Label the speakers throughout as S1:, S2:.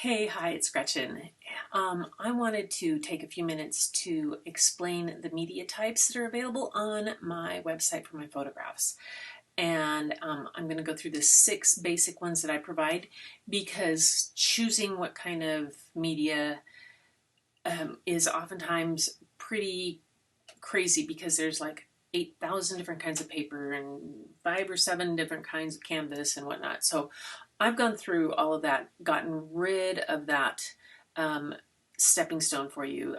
S1: Hi, it's Gretchen. I wanted to take a few minutes to explain the media types that are available on my website for my photographs. And I'm going to go through the 6 basic ones that I provide because choosing what kind of media is oftentimes pretty crazy because there's like 8,000 different kinds of paper and 5 or 7 different kinds of canvas and whatnot. So I've gone through all of that, gotten rid of that stepping stone for you.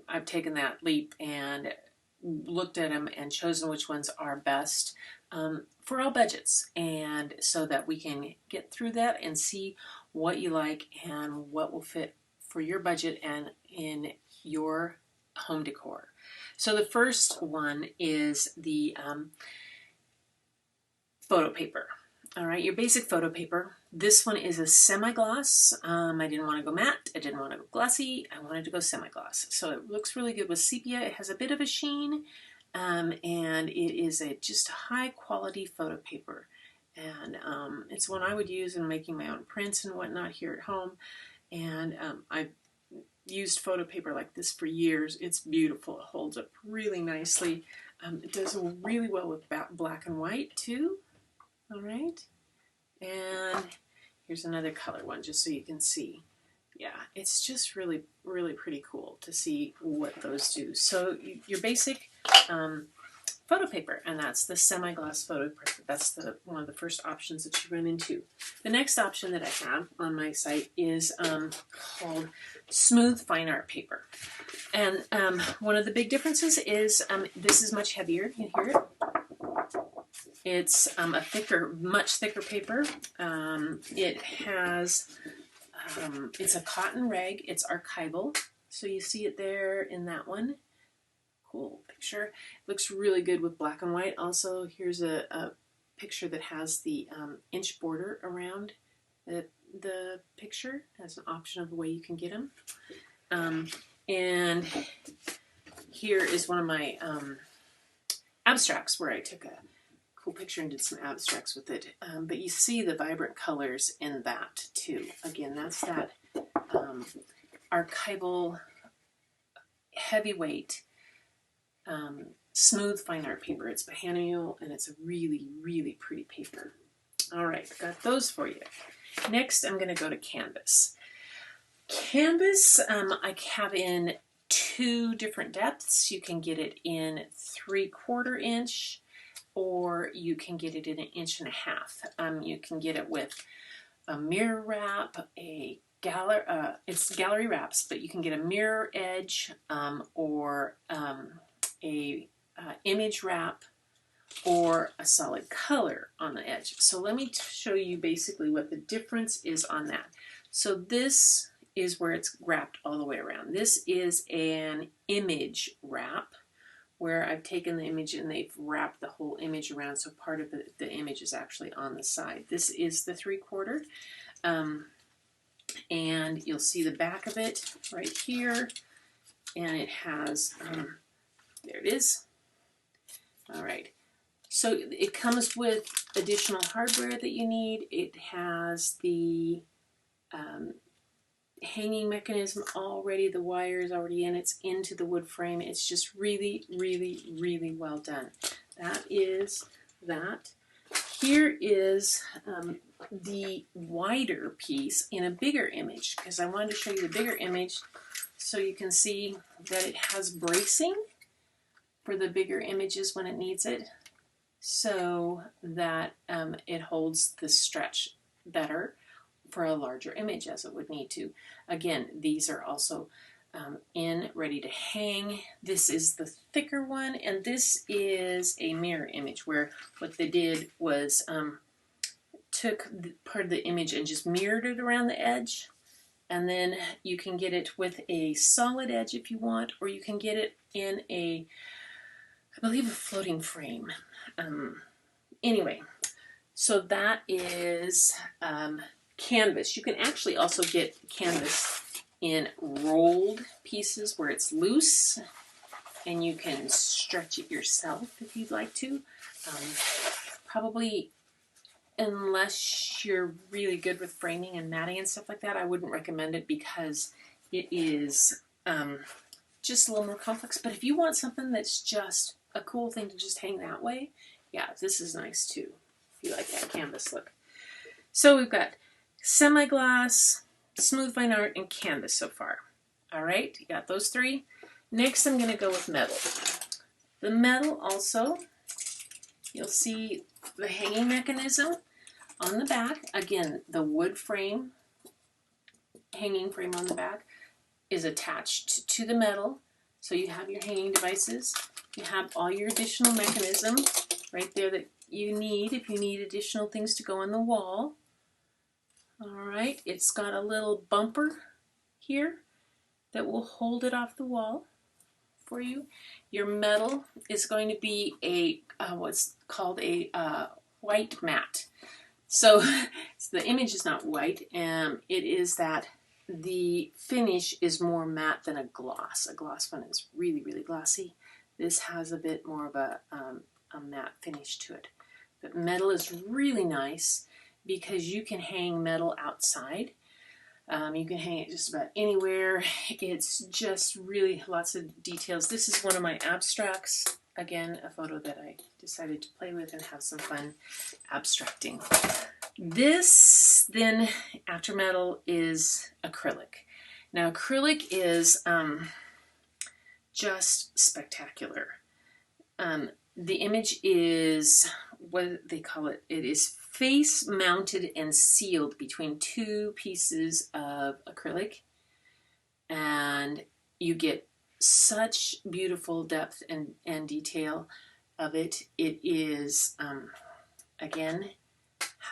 S1: I've taken that leap and looked at them and chosen which ones are best for all budgets, and so that we can get through that and see what you like and what will fit for your budget and in your home decor. So the first one is the photo paper. All right, your basic photo paper. This one is a semi-gloss. I didn't want to go matte. I didn't want to go glossy. I wanted to go semi-gloss. So it looks really good with sepia. It has a bit of a sheen, and it is just high quality photo paper. And it's one I would use in making my own prints and whatnot here at home. And I've used photo paper like this for years. It's beautiful. It holds up really nicely. It does really well with black and white too. All right, and here's another color one just so you can see. Yeah, it's just really, really pretty cool to see what those do. So your basic photo paper, and that's the semi-gloss photo paper. That's one of the first options that you run into. The next option that I have on my site is called smooth fine art paper. And one of the big differences is this is much heavier. You hear it? It's a thicker, much thicker paper. It has, it's a cotton rag. It's archival. So you see it there in that one. Cool picture. Looks really good with black and white. Also, here's a picture that has the inch border around the picture as an option of the way you can get them. And here is one of my abstracts where I took a cool picture and did some abstracts with it. But you see the vibrant colors in that too. Again, that's that archival, heavyweight, smooth fine art paper. It's biennial and it's a really, really pretty paper. All right, got those for you. Next, I'm going to go to canvas. Canvas, I have in 2 different depths. You can get it in 3/4 inch, or you can get it in 1.5 inches. You can get it with a mirror wrap, it's gallery wraps, but you can get a mirror edge or a image wrap or a solid color on the edge. So let me show you basically what the difference is on that. So this is where it's wrapped all the way around. This is an image wrap, where I've taken the image and they've wrapped the whole image around, so part of the image is actually on the side. This is the 3/4, and you'll see the back of it right here, and it has, there it is. All right, so it comes with additional hardware that you need. It has the hanging mechanism already, the wire is already in, it's into the wood frame. It's just really, really, really well done. That is that. Here is the wider piece in a bigger image, because I wanted to show you the bigger image so you can see that it has bracing for the bigger images when it needs it, so that it holds the stretch better for a larger image as it would need to. Again, these are also ready to hang. This is the thicker one, and this is a mirror image, where what they did was took part of the image and just mirrored it around the edge, and then you can get it with a solid edge if you want, or you can get it in I believe a floating frame. Anyway, so that is canvas. You can actually also get canvas in rolled pieces where it's loose, and you can stretch it yourself if you'd like to. Probably unless you're really good with framing and matting and stuff like that, I wouldn't recommend it because it is just a little more complex. But if you want something that's just a cool thing to just hang that way, yeah, this is nice too, if you like that canvas look. So we've got semi-gloss, smooth fine art, and canvas so far. All right, you got those three. Next, I'm going to go with metal. The metal also, you'll see the hanging mechanism on the back. Again, the wood frame, hanging frame on the back, is attached to the metal. So you have your hanging devices. You have all your additional mechanism right there that you need if you need additional things to go on the wall. All right, it's got a little bumper here that will hold it off the wall for you. Your metal is going to be a what's called a white matte. So the image is not white, it is that the finish is more matte than a gloss. A gloss one is really, really glossy. This has a bit more of a matte finish to it. But metal is really nice because you can hang metal outside. You can hang it just about anywhere. It's just really lots of details. This is one of my abstracts. Again, a photo that I decided to play with and have some fun abstracting. This, then, after metal, is acrylic. Now, acrylic is just spectacular. The image is, what they call it, it is face mounted and sealed between two pieces of acrylic, and you get such beautiful depth and detail of it. It is, again,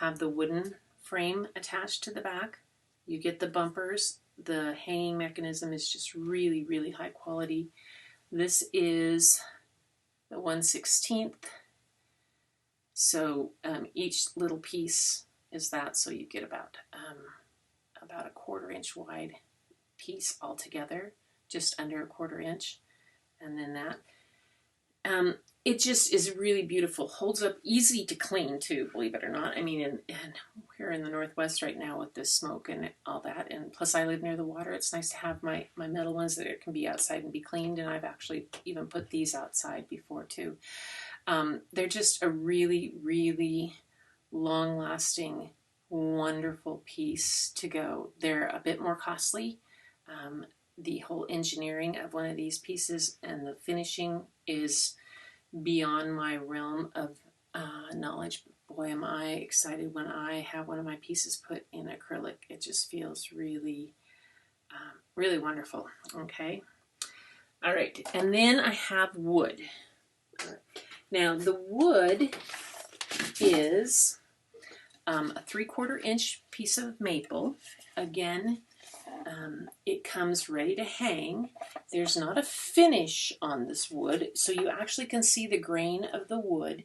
S1: have the wooden frame attached to the back. You get the bumpers. The hanging mechanism is just really, really high quality. This is the 1/16. So each little piece is that, so you get about a 1/4 inch wide piece altogether, just under a 1/4 inch, and then that. It just is really beautiful. Holds up, easy to clean too, believe it or not. I mean, and we're in the Northwest right now with the smoke and all that, and plus I live near the water. It's nice to have my metal ones that can be outside and be cleaned, and I've actually even put these outside before too. They're just a really, really long-lasting, wonderful piece to go. They're a bit more costly. The whole engineering of one of these pieces and the finishing is beyond my realm of knowledge. Boy, am I excited when I have one of my pieces put in acrylic. It just feels really, really wonderful. Okay. All right. And then I have wood. Now, the wood is a 3/4 inch piece of maple. Again, it comes ready to hang. There's not a finish on this wood, so you actually can see the grain of the wood.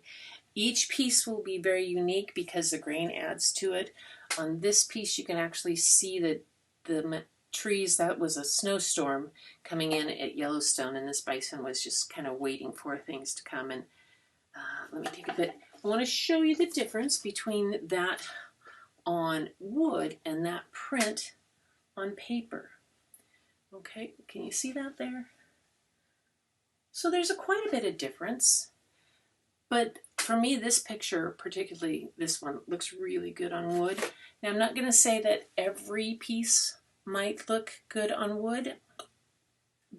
S1: Each piece will be very unique because the grain adds to it. On this piece, you can actually see the trees. That was a snowstorm coming in at Yellowstone, and this bison was just kind of waiting for things to come. And let me take a bit. I want to show you the difference between that on wood and that print on paper. Okay, can you see that there? So there's quite a bit of difference, but for me, this picture, particularly this one, looks really good on wood. Now, I'm not going to say that every piece might look good on wood,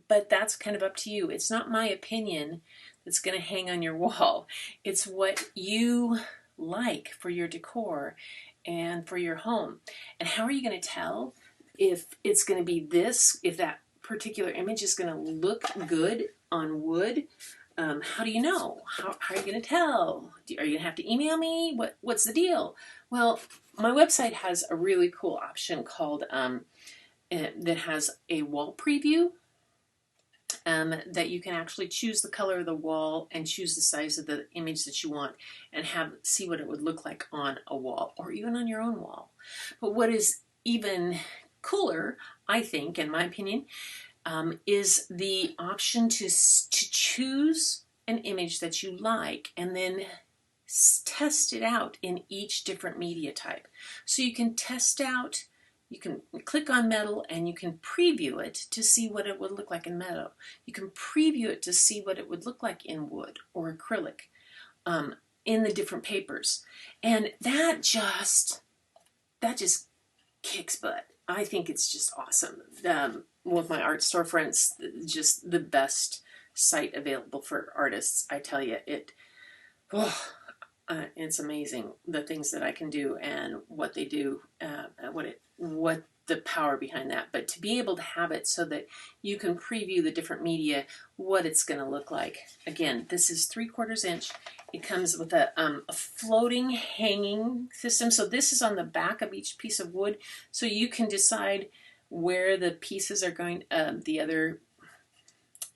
S1: but that's kind of up to you. It's not my opinion that's going to hang on your wall. It's what you like for your decor and for your home. And how are you going to tell if it's going to be this, if that particular image is going to look good on wood? How do you know? How are you going to tell? Are you going to have to email me? What's the deal? Well, my website has a really cool option called that has a wall preview. That you can actually choose the color of the wall and choose the size of the image that you want and see what it would look like on a wall or even on your own wall. But what is even cooler, I think, in my opinion, is the option to choose an image that you like and then test it out in each different media type. So you can test out, you can click on metal and you can preview it to see what it would look like in metal. You can preview it to see what it would look like in wood or acrylic, in the different papers. And that just kicks butt. I think it's just awesome. With my art storefronts, just the best site available for artists. I tell you, it's amazing the things that I can do and what they do, what the power behind that. But to be able to have it so that you can preview the different media, what it's going to look like. Again, this is 3/4 inch. It comes with a floating hanging system. So this is on the back of each piece of wood. So you can decide where the pieces are going, the other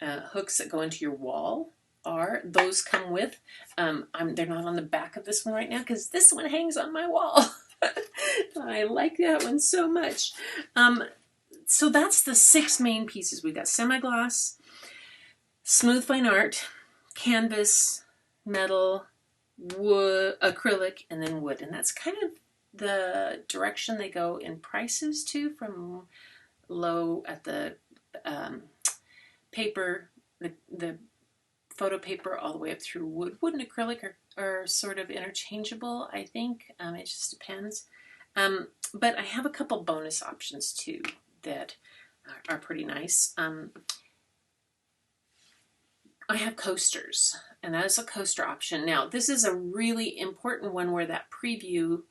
S1: hooks that go into your wall are. Those come with. They're not on the back of this one right now because this one hangs on my wall. I like that one so much. So that's the 6 main pieces. We've got semi-gloss, smooth fine art, canvas, metal, wood, acrylic, and then wood. And that's kind of the direction they go in prices too, from low at the paper, the photo paper, all the way up through wood. Wood and acrylic are sort of interchangeable, I think. It just depends. But I have a couple bonus options too that are pretty nice. I have coasters, and that is a coaster option. Now, this is a really important one where that preview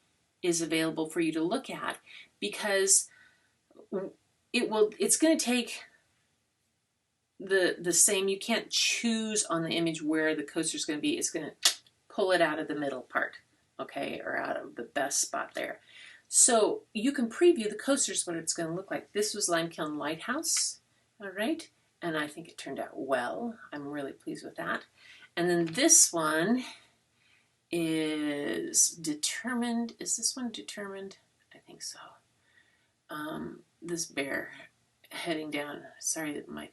S1: is available for you to look at, because it's going to take the same. You can't choose on the image where the coaster is going to be. It's going to pull it out of the middle part, okay, or out of the best spot there. So you can preview the coasters, what it's going to look like. This was Limekiln Lighthouse, all right, and I think it turned out well. I'm really pleased with that. And then this one is Determined. Is this one Determined? I think so. This bear heading down. Sorry that my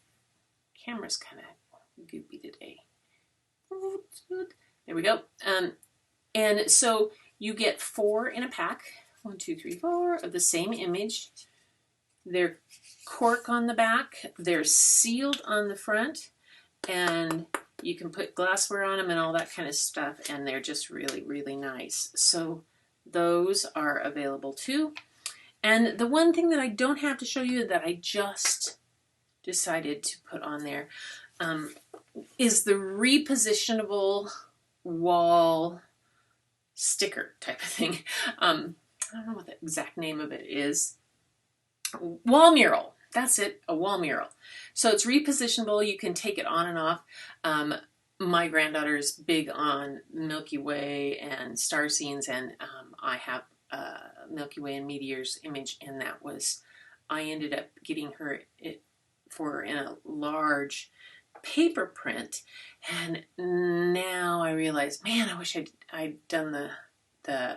S1: camera's kind of goopy today. There we go. And so you get 4 in a pack. 1, 2, 3, 4 of the same image. They're cork on the back. They're sealed on the front. And you can put glassware on them and all that kind of stuff. And they're just really, really nice. So those are available too. And the one thing that I don't have to show you that I just decided to put on there is the repositionable wall sticker type of thing. I don't know what the exact name of it is. Wall mural. That's it, a wall mural. So it's repositionable. You can take it on and off. My granddaughter's big on Milky Way and star scenes, and I have Milky Way and meteors image, and I ended up getting her it in a large paper print, and now I realize, man, I wish I'd done the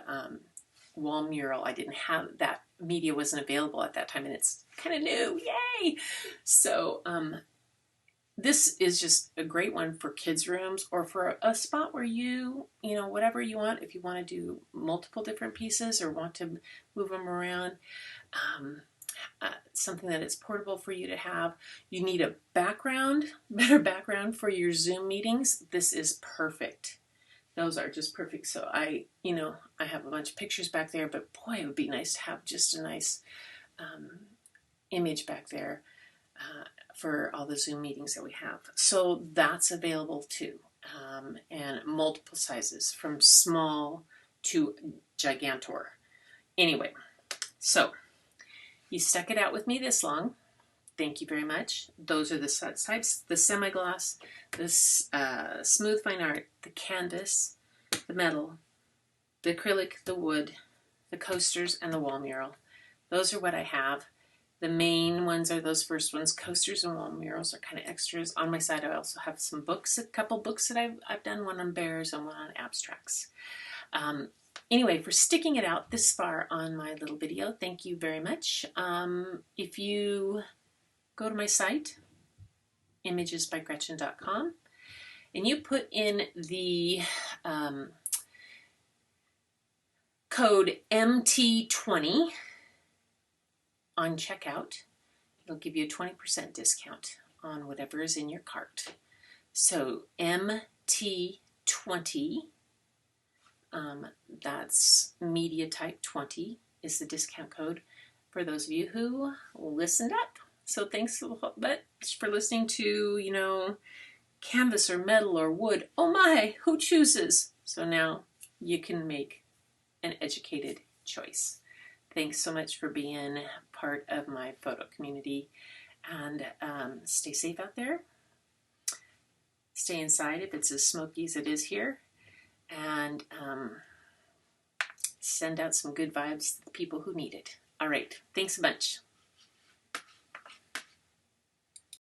S1: wall mural. I didn't have that. Media wasn't available at that time, and it's kind of new. Yay! So this is just a great one for kids' rooms, or for a spot where you know, whatever you want. If you want to do multiple different pieces or want to move them around, something that is portable for you to have. You need a better background for your Zoom meetings. This is perfect. Those are just perfect. So I have a bunch of pictures back there, but boy, it would be nice to have just a nice image back there for all the Zoom meetings that we have. So that's available too, and multiple sizes from small to gigantor. Anyway, so you stuck it out with me this long. Thank you very much. Those are the types: the semi-gloss, the smooth fine art, the canvas, the metal, the acrylic, the wood, the coasters, and the wall mural. Those are what I have. The main ones are those first ones. Coasters and wall murals are kind of extras. On my side, I also have some books, a couple books that I've done, one on bears and one on abstracts. Anyway, for sticking it out this far on my little video, thank you very much. If you go to my site, imagesbygretchen.com, and you put in the code MT20 on checkout. It'll give you a 20% discount on whatever is in your cart. So MT20, that's media type 20 is the discount code for those of you who listened up. So thanks a lot for listening to, you know, canvas or metal or wood. Oh my, who chooses? So now you can make an educated choice. Thanks so much for being part of my photo community, and stay safe out there. Stay inside if it's as smoky as it is here, and send out some good vibes to the people who need it. All right, thanks a bunch.